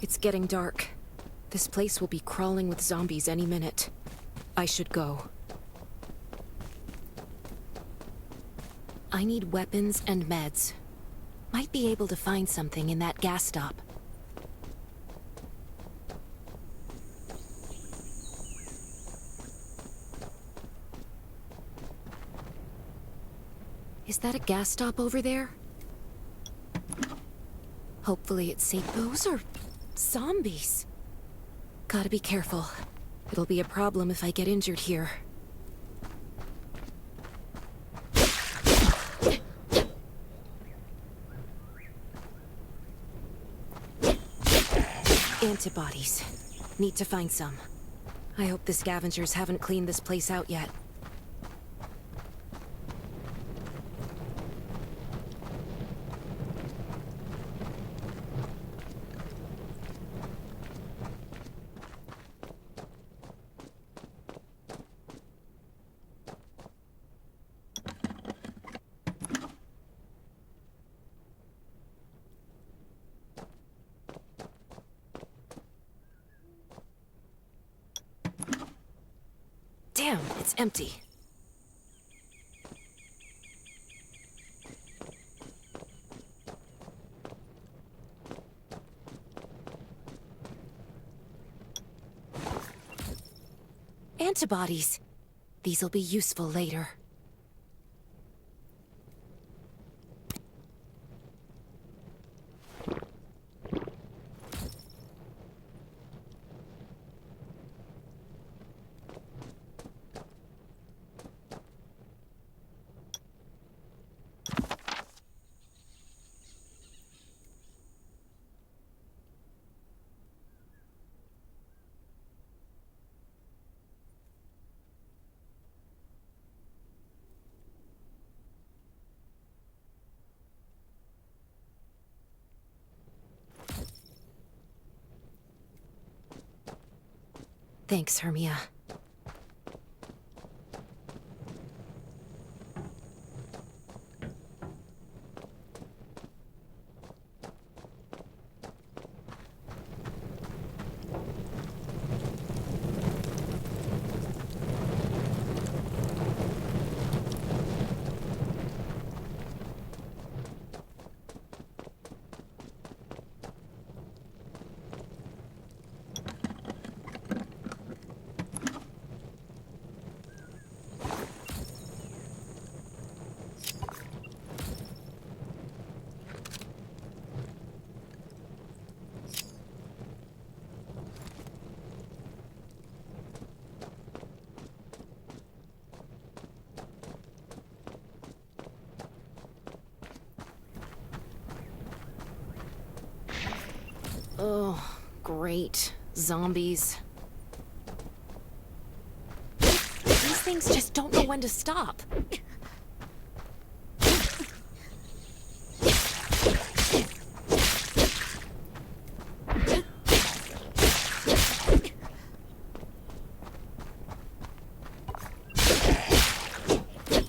It's getting dark. This place will be crawling with zombies any minute. I should go. I need weapons and meds. Might be able to find something in that gas stop. Is that a gas stop over there? Hopefully it's safe. Those are zombies. Gotta be careful. It'll be a problem if I get injured here. Antibodies. Need to find some. I hope the scavengers haven't cleaned this place out yet. Damn, it's empty. Antibodies. These'll be useful later. Thanks, Hermia. Oh, great. Zombies. These things just don't know when to stop.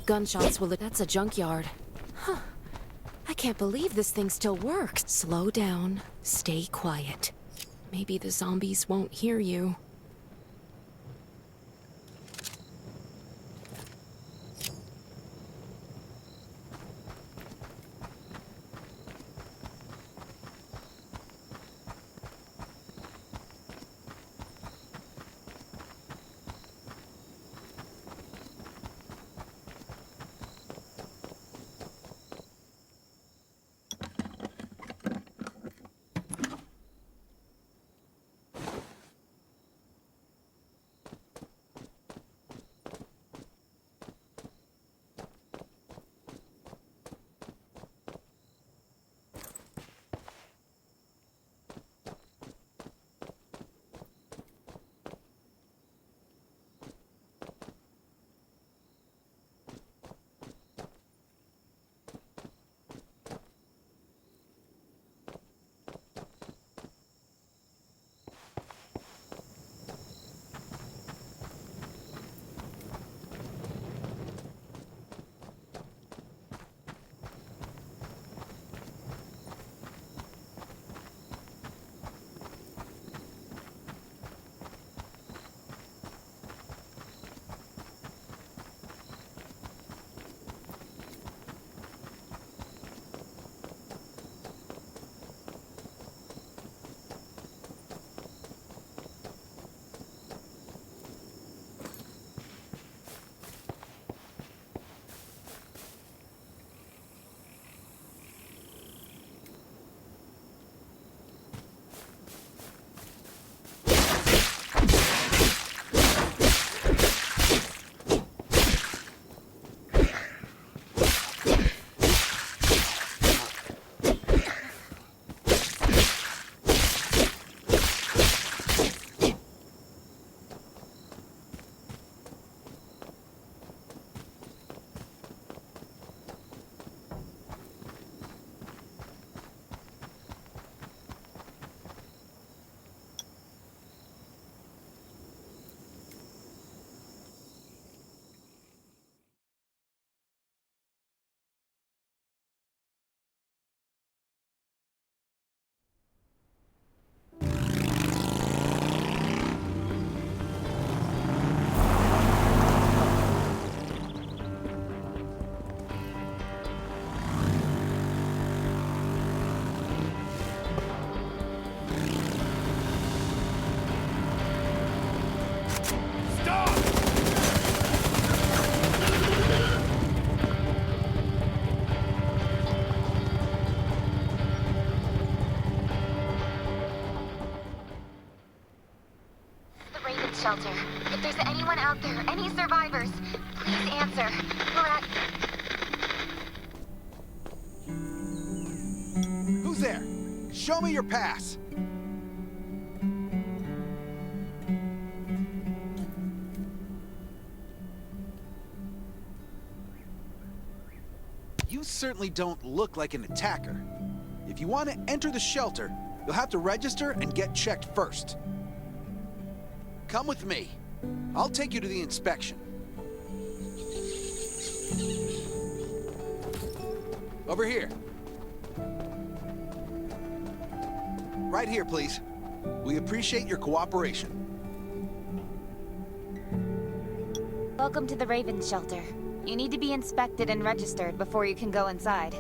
Gunshots will... That's a junkyard. Huh. I can't believe this thing still works. Slow down. Stay quiet. Maybe the zombies won't hear you. shelter. If there's anyone out there, any survivors, please answer. We're at... Who's there? Show me your pass! You certainly don't look like an attacker. If you want to enter the shelter, you'll have to register and get checked first. Come with me. I'll take you to the inspection. Over here. Right here, please. We appreciate your cooperation. Welcome to the Raven Shelter. You need to be inspected and registered before you can go inside.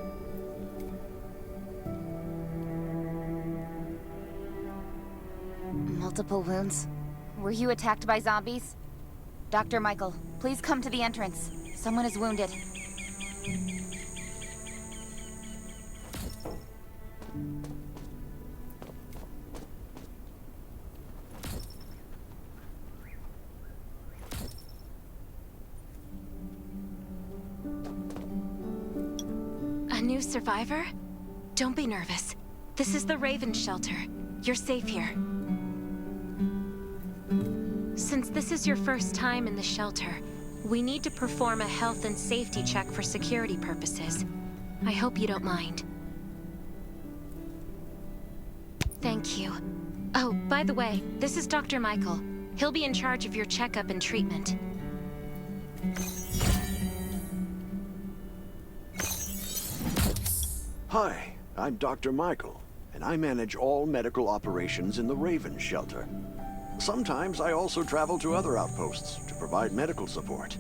Multiple wounds. Were you attacked by zombies? Dr. Michael, please come to the entrance. Someone is wounded. A new survivor? Don't be nervous. This is the Raven Shelter. You're safe here. Since this is your first time in the shelter, we need to perform a health and safety check for security purposes. I hope you don't mind. Thank you. Oh, by the way, this is Dr. Michael. He'll be in charge of your checkup and treatment. Hi, I'm Dr. Michael, and I manage all medical operations in the Raven Shelter. Sometimes I also travel to other outposts to provide medical support.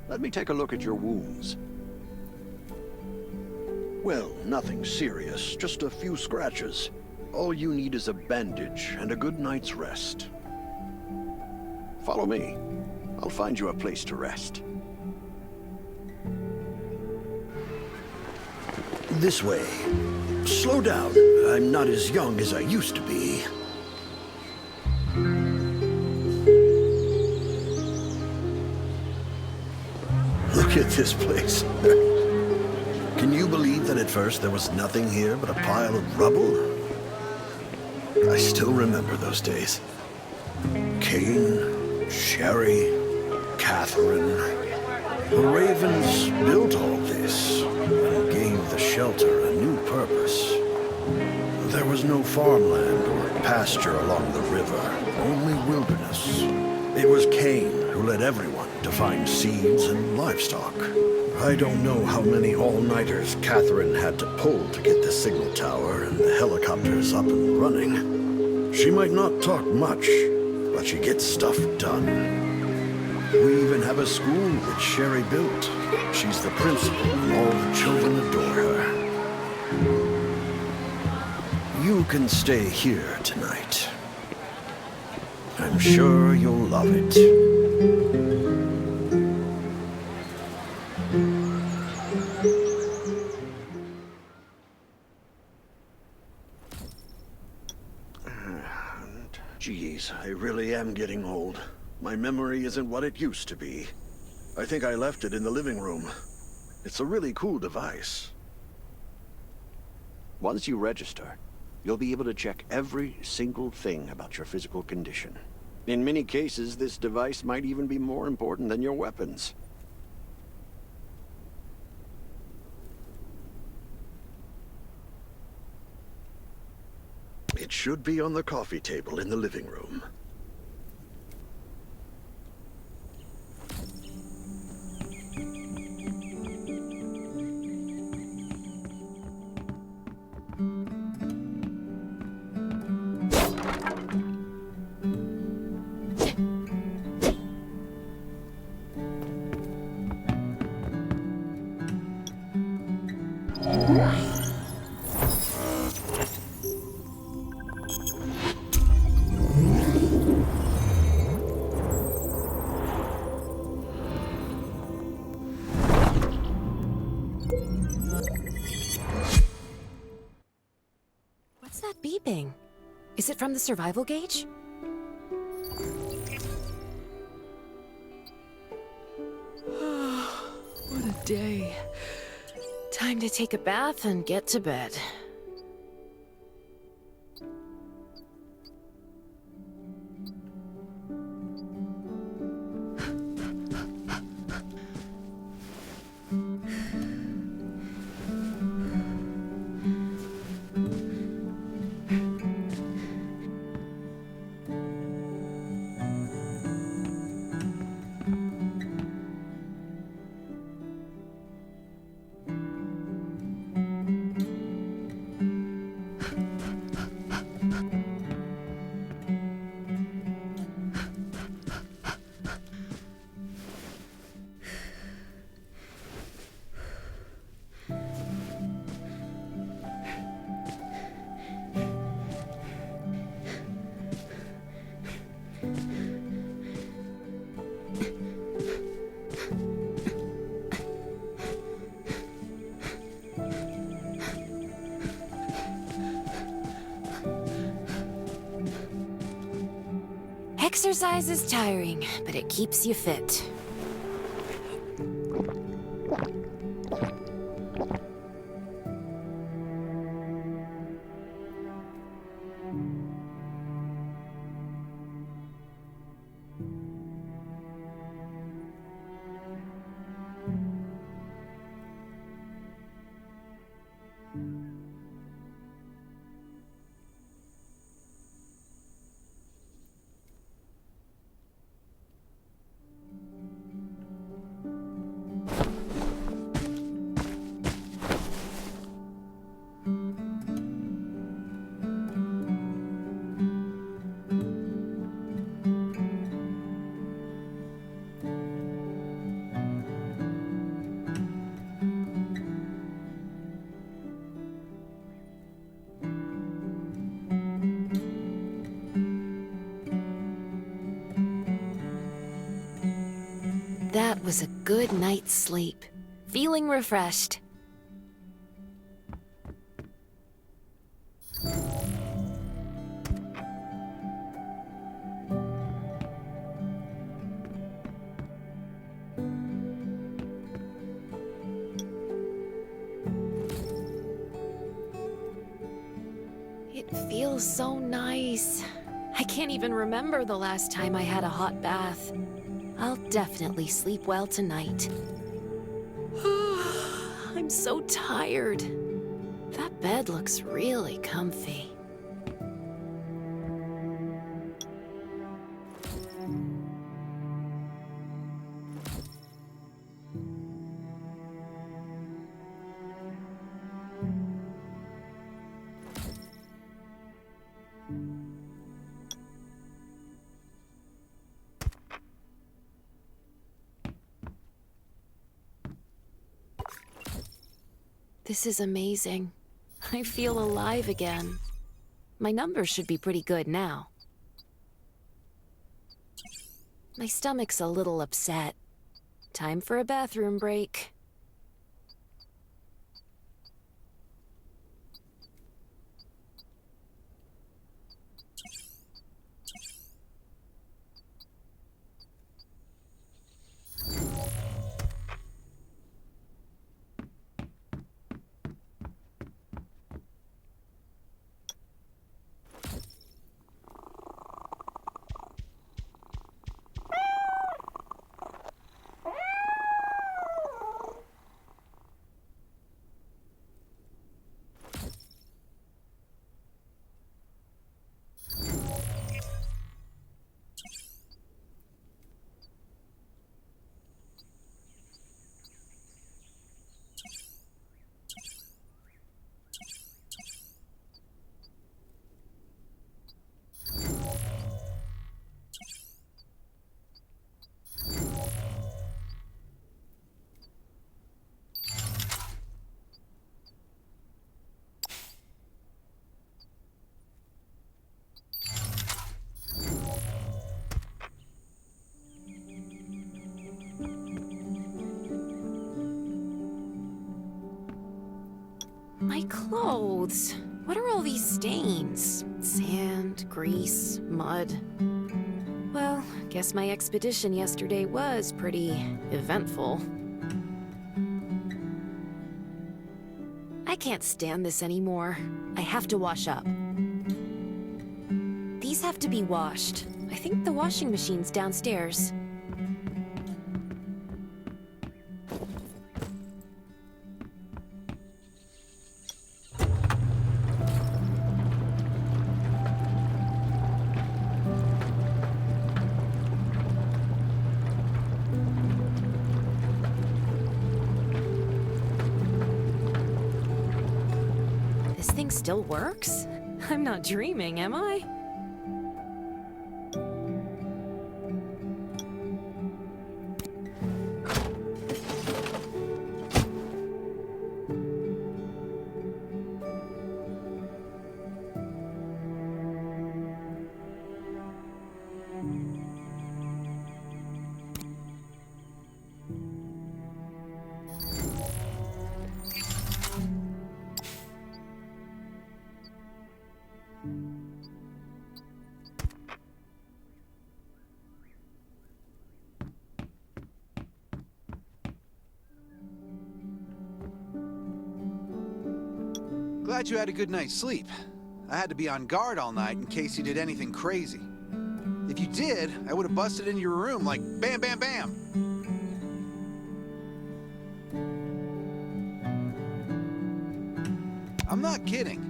Let me take a look at your wounds. Well, nothing serious, just a few scratches. All you need is a bandage and a good night's rest. Follow me. I'll find you a place to rest. This way. Slow down. I'm not as young as I used to be. Look at this place. Can you believe that at first there was nothing here but a pile of rubble? I still remember those days. Kane, Sherry, Catherine. The Ravens built all this and gave the shelter a new purpose. There was no farmland or pasture along the river, only wilderness. It was Kane who led everyone to find seeds and livestock. I don't know how many all-nighters Catherine had to pull to get the signal tower and the helicopters up and running. She might not talk much, but she gets stuff done. We even have a school which Sherry built. She's the principal, and all the children adore her. You can stay here tonight. I'm sure you'll love it. Geez, I really am getting old. My memory isn't what it used to be. I think I left it in the living room. It's a really cool device. Once you register, you'll be able to check every single thing about your physical condition. In many cases, this device might even be more important than your weapons. It should be on the coffee table in the living room. What's that beeping? Is it from the survival gauge? day. Time to take a bath and get to bed. Exercise is tiring, but it keeps you fit. That was a good night's sleep. Feeling refreshed. It feels so nice. I can't even remember the last time I had a hot bath. I'll definitely sleep well tonight. I'm so tired. That bed looks really comfy. This is amazing. I feel alive again. My numbers should be pretty good now. My stomach's a little upset. Time for a bathroom break. My clothes. What are all these stains? Sand, grease, mud. Well, guess my expedition yesterday was pretty eventful. I can't stand this anymore. I have to wash up. These have to be washed. I think the washing machine's downstairs. This thing still works? I'm not dreaming, am I? Glad you had a good night's sleep. I had to be on guard all night in case you did anything crazy. If you did, I would have busted in your room like bam, bam, bam. I'm not kidding.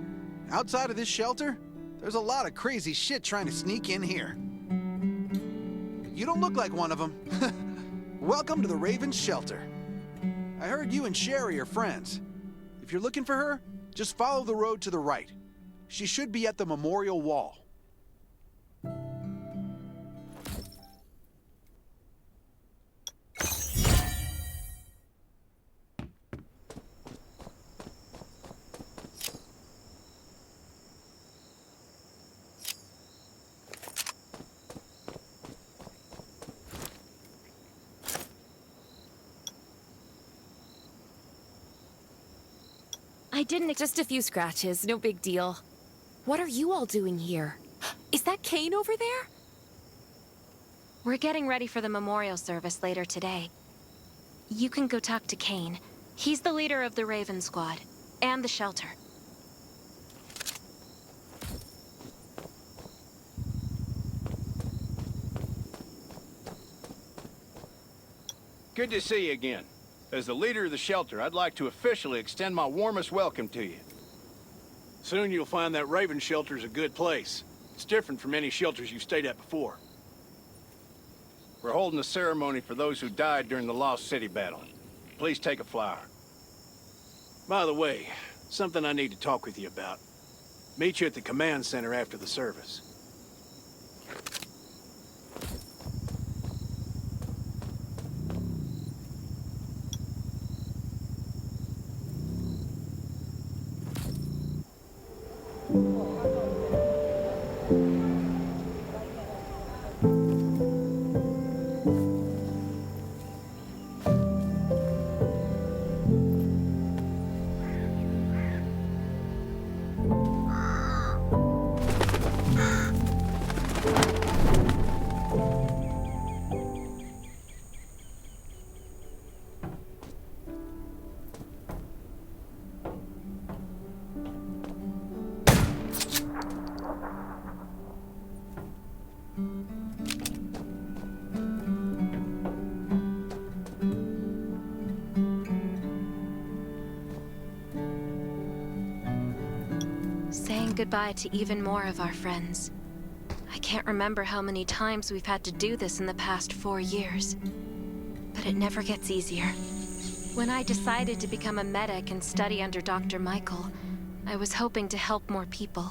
Outside of this shelter, there's a lot of crazy shit trying to sneak in here. You don't look like one of them. Welcome to the Raven's shelter. I heard you and Sherry are friends. If you're looking for her, just follow the road to the right. She should be at the memorial wall. I didn't. Just a few scratches, no big deal. What are you all doing here? Is that Kane over there? We're getting ready for the memorial service later today. You can go talk to Kane. He's the leader of the Raven Squad, and the shelter. Good to see you again. As the leader of the shelter, I'd like to officially extend my warmest welcome to you. Soon you'll find that Raven shelter's a good place. It's different from any shelters you've stayed at before. We're holding a ceremony for those who died during the Lost City battle. Please take a flower. By the way, something I need to talk with you about. Meet you at the command center after the service. Goodbye to even more of our friends. I can't remember how many times we've had to do this in the past 4 years, but it never gets easier. When I decided to become a medic and study under Dr. Michael, I was hoping to help more people.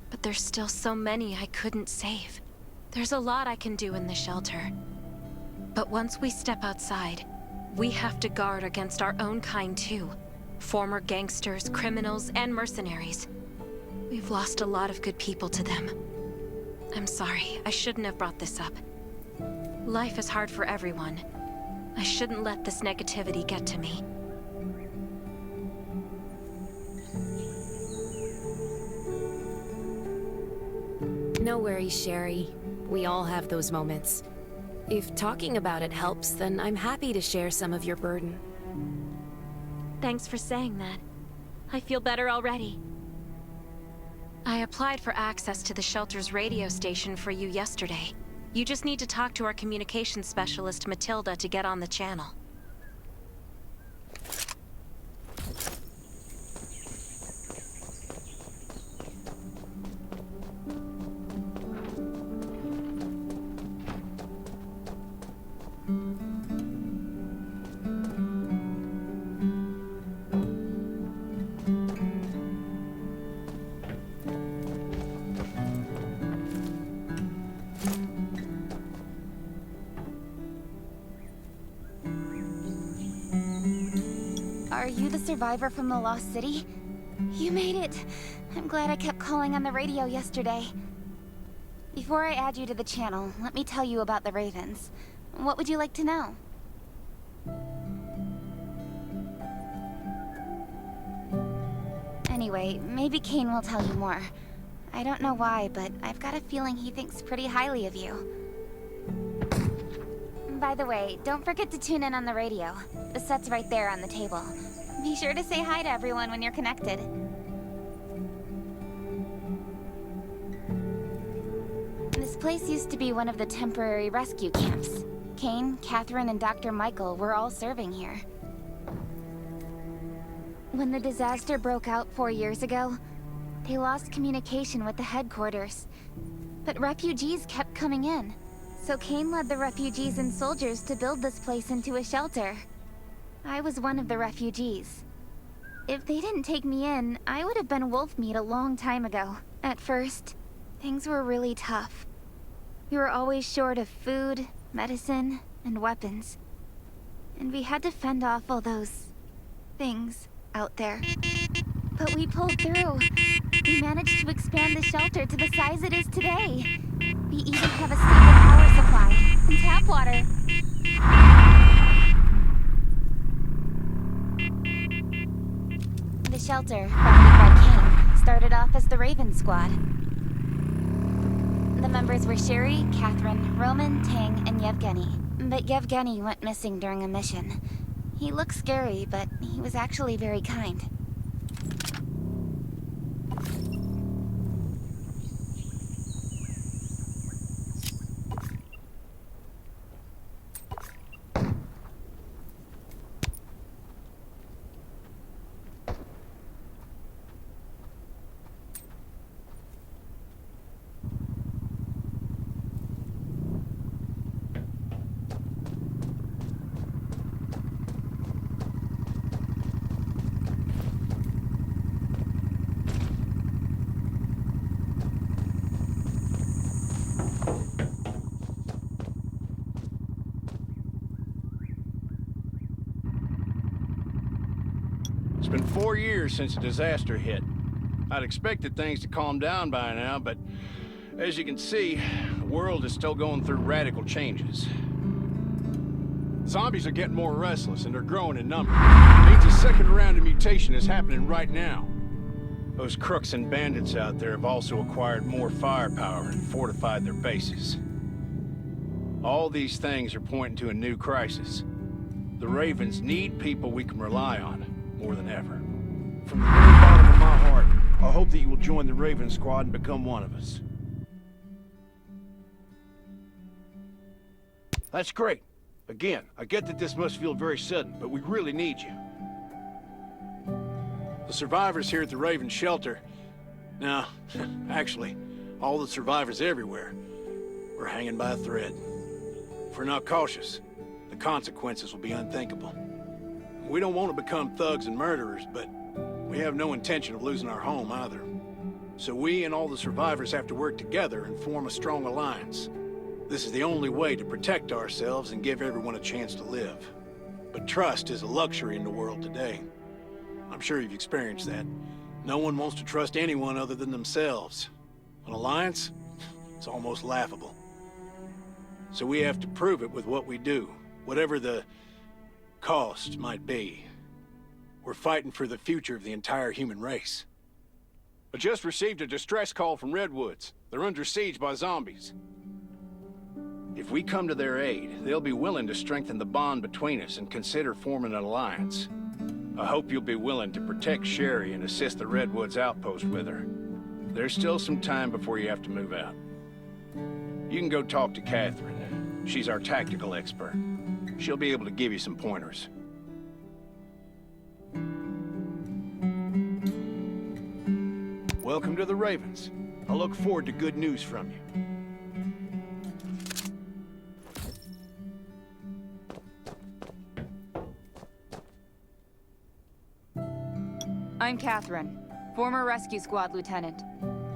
But there's still so many I couldn't save. There's a lot I can do in the shelter. But once we step outside, we have to guard against our own kind too. Former gangsters, criminals, and mercenaries. We've lost a lot of good people to them. I'm sorry, I shouldn't have brought this up. Life is hard for everyone. I shouldn't let this negativity get to me. No worries, Sherry. We all have those moments. If talking about it helps, then I'm happy to share some of your burden. Thanks for saying that. I feel better already. I applied for access to the shelter's radio station for you yesterday. You just need to talk to our communications specialist, Matilda, to get on the channel. Are you the survivor from the Lost City? You made it! I'm glad I kept calling on the radio yesterday. Before I add you to the channel, let me tell you about the Ravens. What would you like to know? Anyway, maybe Kane will tell you more. I don't know why, but I've got a feeling he thinks pretty highly of you. By the way, don't forget to tune in on the radio. The set's right there on the table. Be sure to say hi to everyone when you're connected. This place used to be one of the temporary rescue camps. Kane, Catherine, and Dr. Michael were all serving here. When the disaster broke out 4 years ago, they lost communication with the headquarters. But refugees kept coming in. So Kane led the refugees and soldiers to build this place into a shelter. I was one of the refugees. If they didn't take me in, I would have been wolf meat a long time ago. At first, things were really tough. We were always short of food, medicine, and weapons. And we had to fend off all those things out there. But we pulled through. We managed to expand the shelter to the size it is today. We even have a stable power supply and tap water. The shelter, founded by Kane, started off as the Raven Squad. The members were Sherry, Catherine, Roman, Tang, and Yevgeny. But Yevgeny went missing during a mission. He looked scary, but he was actually very kind. It's been 4 years since the disaster hit. I'd expected things to calm down by now, but as you can see, the world is still going through radical changes. Zombies are getting more restless and they're growing in number. It means a second round of mutation is happening right now. Those crooks and bandits out there have also acquired more firepower and fortified their bases. All these things are pointing to a new crisis. The Ravens need people we can rely on, more than ever. From the very bottom of my heart, I hope that you will join the Raven Squad and become one of us. That's great. Again, I get that this must feel very sudden, but we really need you. The survivors here at the Raven Shelter... No, actually, all the survivors everywhere, we're hanging by a thread. If we're not cautious, the consequences will be unthinkable. We don't want to become thugs and murderers, but we have no intention of losing our home either. So we and all the survivors have to work together and form a strong alliance. This is the only way to protect ourselves and give everyone a chance to live. But trust is a luxury in the world today. I'm sure you've experienced that. No one wants to trust anyone other than themselves. An alliance? It's almost laughable. So we have to prove it with what we do, whatever the cost might be. We're fighting for the future of the entire human race. I just received a distress call from Redwoods. They're under siege by zombies. If we come to their aid, they'll be willing to strengthen the bond between us and consider forming an alliance. I hope you'll be willing to protect Sherry and assist the Redwoods outpost with her. There's still some time before you have to move out. You can go talk to Catherine. She's our tactical expert. She'll be able to give you some pointers. Welcome to the Ravens. I look forward to good news from you. I'm Catherine, former Rescue Squad Lieutenant.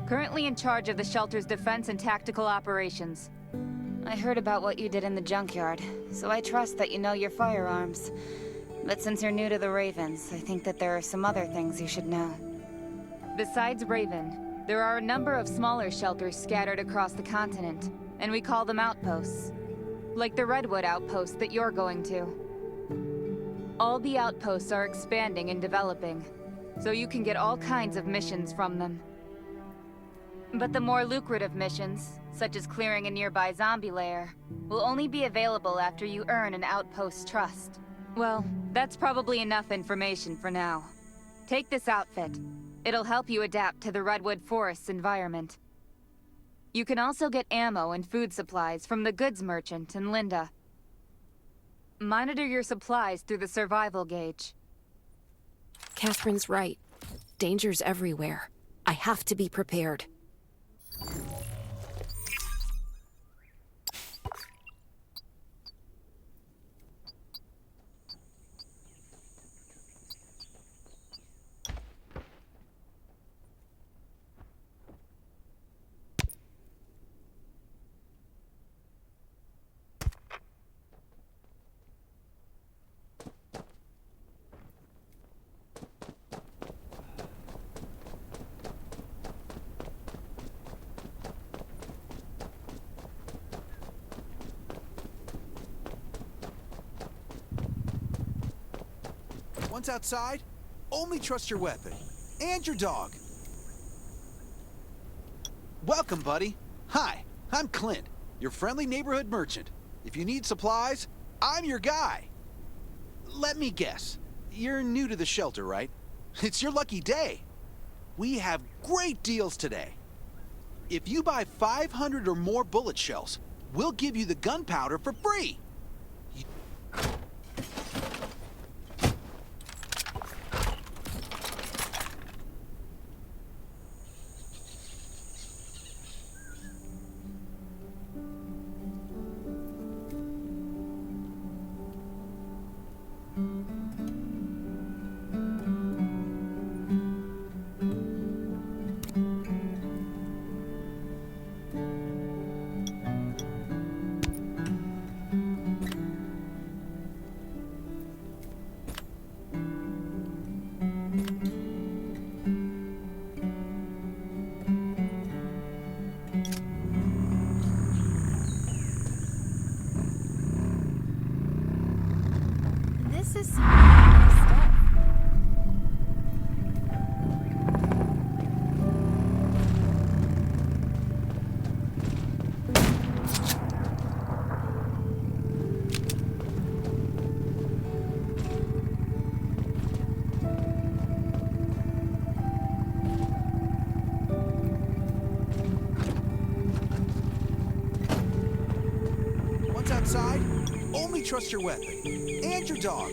Currently in charge of the shelter's defense and tactical operations. I heard about what you did in the junkyard, so I trust that you know your firearms. But since you're new to the Ravens, I think that there are some other things you should know. Besides Raven, there are a number of smaller shelters scattered across the continent, and we call them outposts. Like the Redwood outpost that you're going to. All the outposts are expanding and developing, so you can get all kinds of missions from them. But the more lucrative missions, such as clearing a nearby zombie lair, will only be available after you earn an outpost's trust. Well, that's probably enough information for now. Take this outfit. It'll help you adapt to the Redwood Forest's environment. You can also get ammo and food supplies from the goods merchant in Linda. Monitor your supplies through the survival gauge. Catherine's right. Danger's everywhere. I have to be prepared. Once outside, only trust your weapon. And your dog. Welcome, buddy. Hi, I'm Clint, your friendly neighborhood merchant. If you need supplies, I'm your guy. Let me guess. You're new to the shelter, right? It's your lucky day. We have great deals today. If you buy 500 or more bullet shells, we'll give you the gunpowder for free. This is some nice stuff. Once outside, only trust your weapon. And your dog.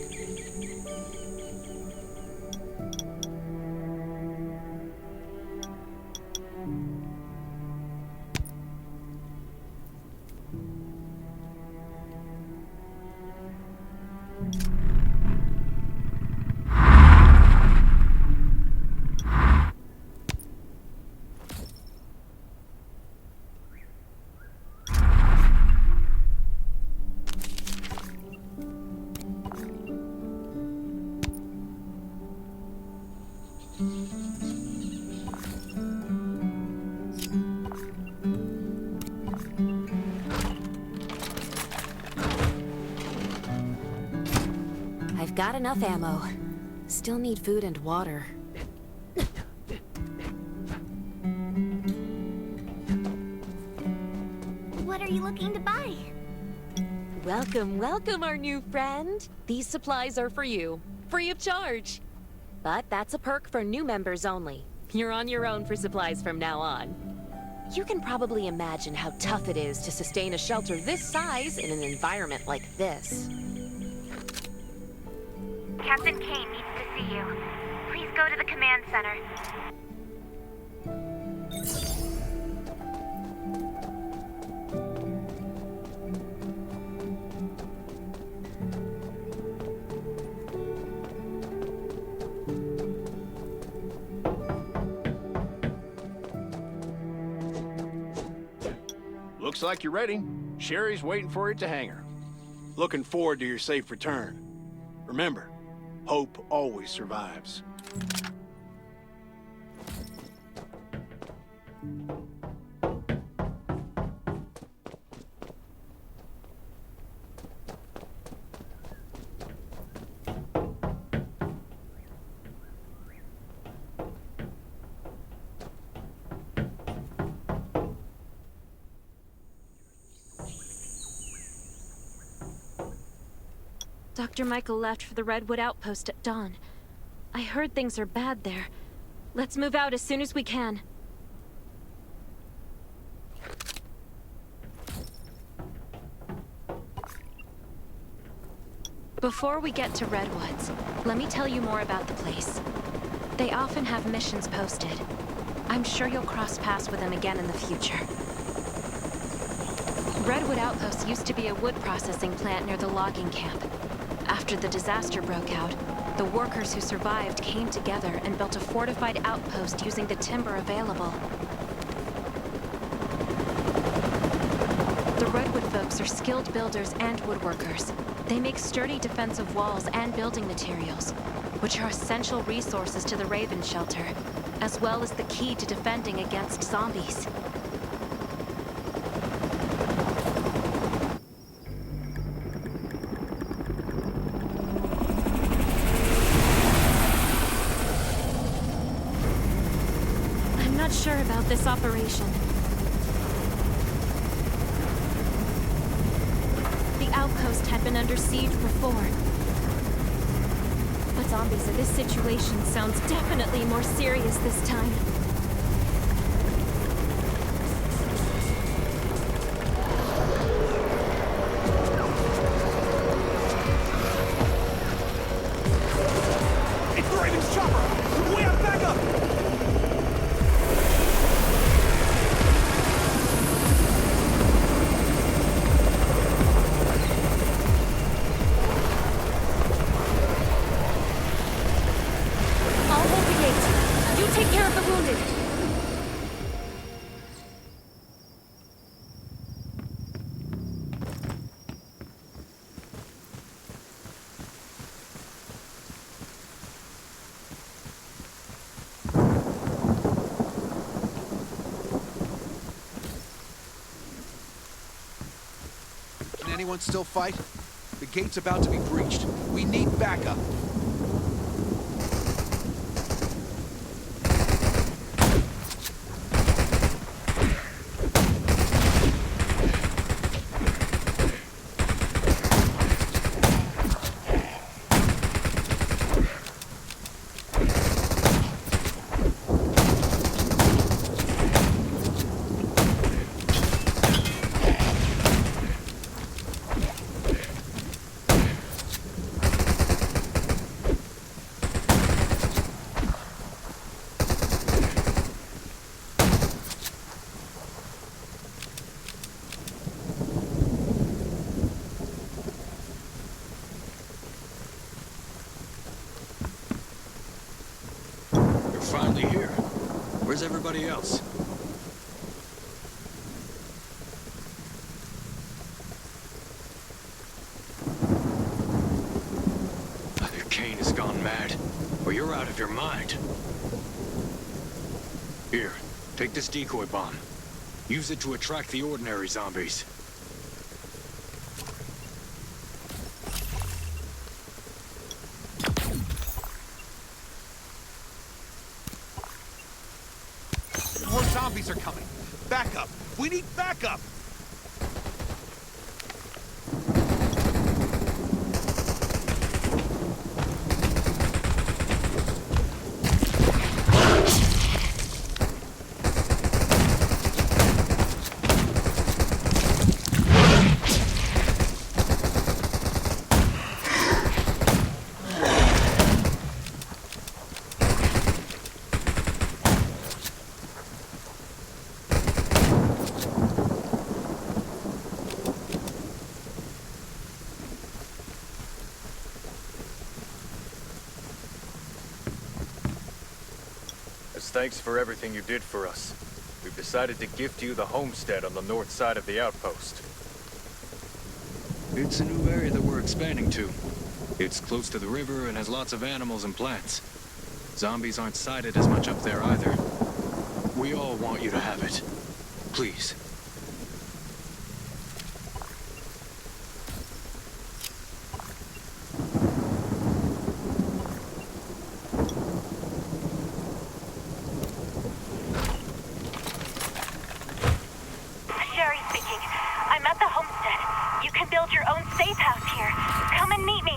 I've got enough ammo. Still need food and water. What are you looking to buy? Welcome, welcome, our new friend. These supplies are for you. free of charge. But that's a perk for new members only. You're on your own for supplies from now on. You can probably imagine how tough it is to sustain a shelter this size in an environment like this. Captain Kane needs to see you. Please go to the command center. Looks like you're ready. Sherry's waiting for you at the hangar. Looking forward to your safe return. Remember, hope always survives. Dr. Michael left for the Redwood Outpost at dawn. I heard things are bad there. Let's move out as soon as we can. Before we get to Redwoods, let me tell you more about the place. They often have missions posted. I'm sure you'll cross paths with them again in the future. Redwood Outpost used to be a wood processing plant near the logging camp. After the disaster broke out, the workers who survived came together and built a fortified outpost using the timber available. The Redwood folks are skilled builders and woodworkers. They make sturdy defensive walls and building materials, which are essential resources to the Raven Shelter, as well as the key to defending against zombies. Sure about this operation. The outpost had been under siege before. But zombies in this situation sounds definitely more serious this time. It's the Raven's chopper! We have backup! Take care of the wounded. Can anyone still fight? The gate's about to be breached. We need backup. Finally here. Where's everybody else? Either Kane has gone mad, or you're out of your mind. Here, take this decoy bomb. Use it to attract the ordinary zombies. More zombies are coming. Backup. We need backup. As thanks for everything you did for us, we've decided to gift you the homestead on the north side of the outpost. It's a new area that we're expanding to. It's close to the river and has lots of animals and plants. Zombies aren't sighted as much up there either. We all want you to have it. Please. Sherry speaking. I'm at the homestead. You can build your own safe house here. Come and meet me.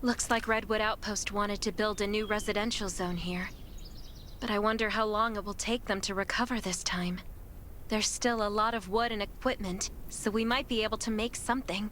Looks like Redwood Outpost wanted to build a new residential zone here. But I wonder how long it will take them to recover this time. There's still a lot of wood and equipment, so we might be able to make something.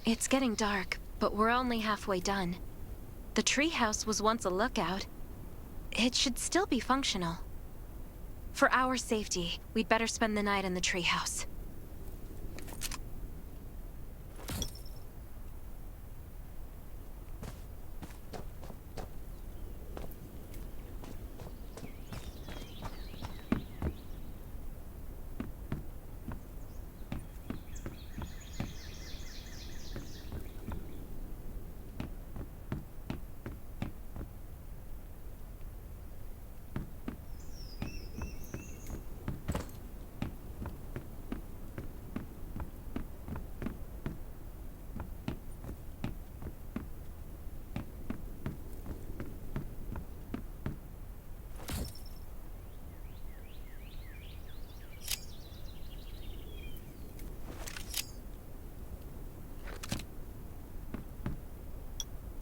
It's getting dark, but we're only halfway done. The treehouse was once a lookout. It should still be functional. For our safety, we'd better spend the night in the treehouse.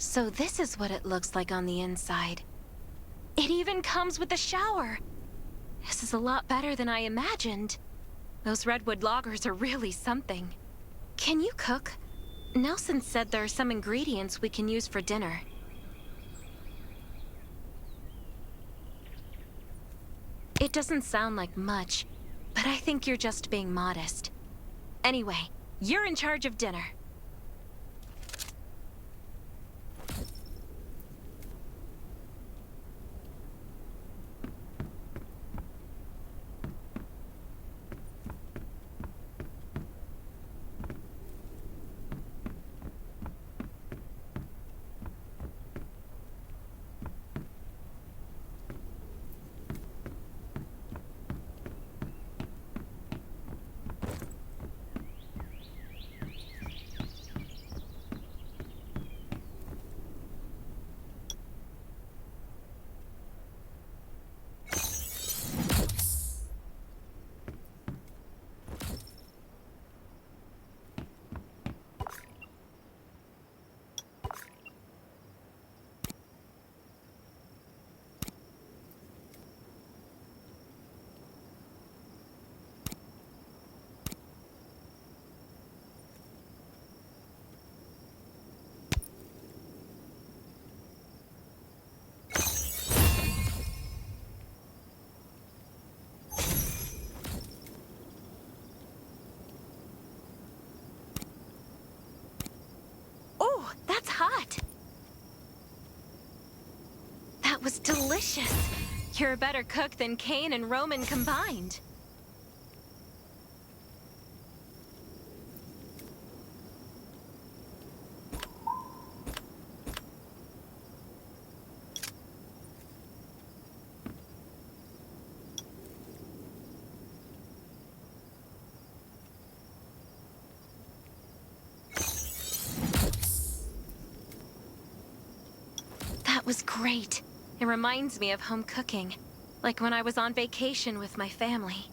So this is what it looks like on the inside. It even comes with a shower! This is a lot better than I imagined. Those redwood loggers are really something. Can you cook? Nelson said there are some ingredients we can use for dinner. It doesn't sound like much, but I think you're just being modest. Anyway, you're in charge of dinner. Oh, that's hot! That was delicious! You're a better cook than Kane and Roman combined. That was great. It reminds me of home cooking, like when I was on vacation with my family.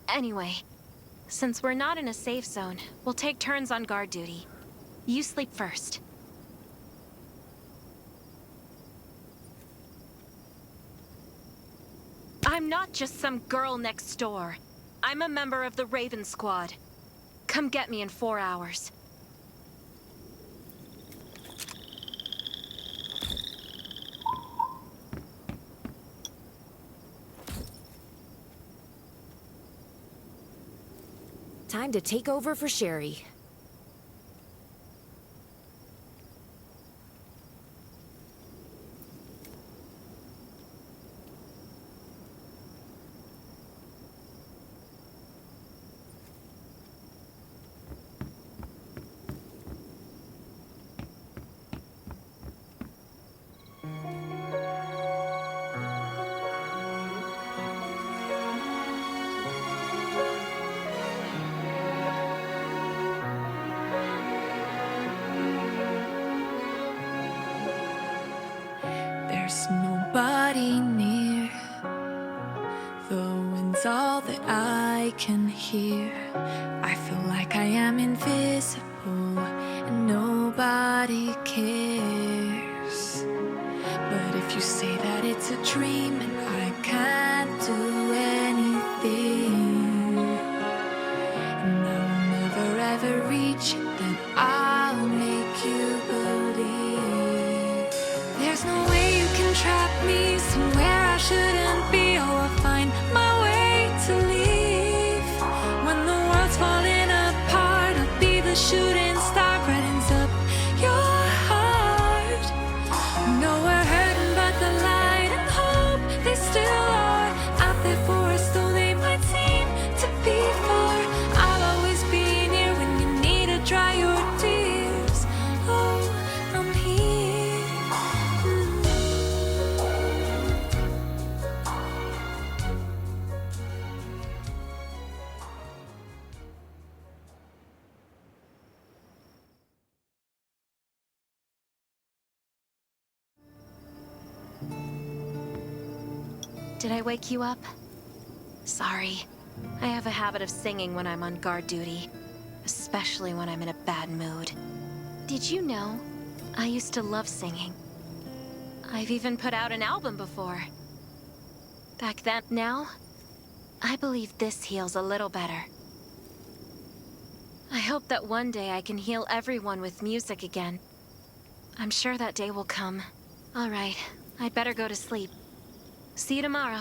Anyway, since we're not in a safe zone, we'll take turns on guard duty. You sleep first. I'm not just some girl next door. I'm a member of the Raven Squad. Come get me in 4 hours. Time to take over for Sherry. There's nobody near. The wind's all that I can hear. I feel like I am invisible and nobody cares. But if you say that it's a dream and I can't do shooting star brightens up your heart. No, we're hurting, but the light and hope, they still are out there for us, though they might seem to be far. I'll always be near when you need to dry your tears. Oh, I'm here. Did I wake you up? Sorry. I have a habit of singing when I'm on guard duty, especially when I'm in a bad mood. Did you know? I used to love singing. I've even put out an album before. Back then, now, I believe this heals a little better. I hope that one day I can heal everyone with music again. I'm sure that day will come. All right, I'd better go to sleep. See you tomorrow.